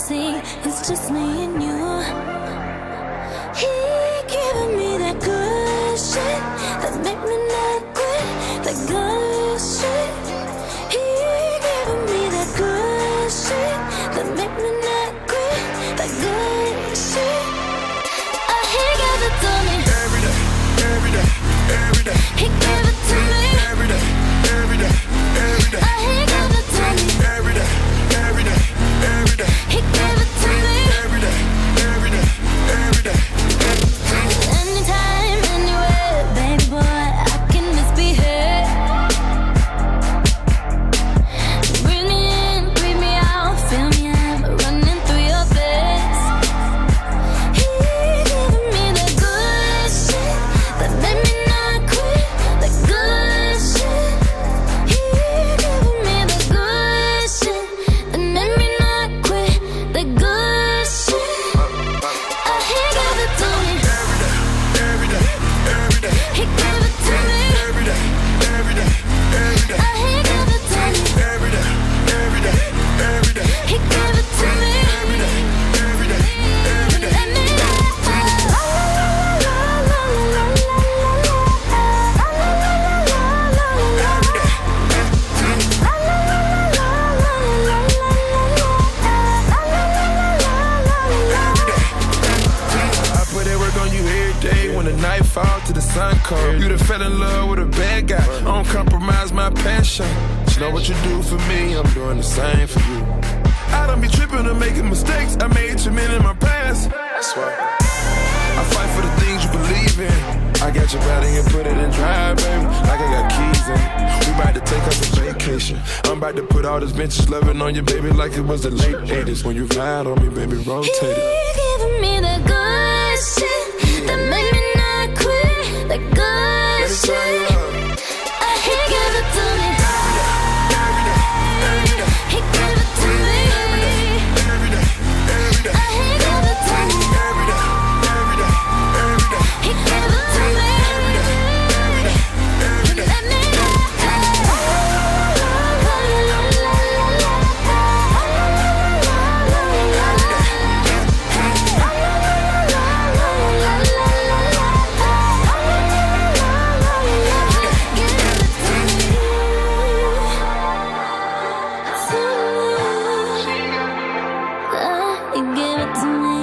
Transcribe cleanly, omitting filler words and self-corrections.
see, it's just me and you. He giving me that good shit that make me not quit. That good shit. He giving me that good shit that make me not quit. That good shit. He gave it to me every day, every day, every day. He gave it to me every day, every day, every day. He gave it to me every day, every day, every day. He gave it to me every day, every day, every day. Anytime, anywhere, baby boy, I can misbehave. Breathe me in, breathe me out, feel me, I'm running through your veins. He giving me the good shit that made me not quit. The good shit. He giving me the good shit that made me not quit. The good shit. He gave it to me. Every day, every day, He gave it to me. every day, every day, every day. He gave it to me. Every day, every day, every day. He gave it to me. Every day, every day, every day. Let me I put that work on you every day when the night fall to the sun cold. You done fell in love with a bad guy. I don't compromise my passion. You know what you do for me, I'm doing the same for you. I don't be tripping or making mistakes. I made too many in my past. That's why I fight for the things you believe in. I got your body and put it in drive, baby. Like I got keys in it. We about to take us a vacation. I'm about to put all this vintage loving on you, baby, like it was the late 80s. When you ride on me, baby, rotate it. He giving me the good shit that made me not quit. The good shit. He gave it to me. He gave it to me. Every day, every day. He gave it to me. Every day, every day, every day. He gave it to me. Let me He gave it to me.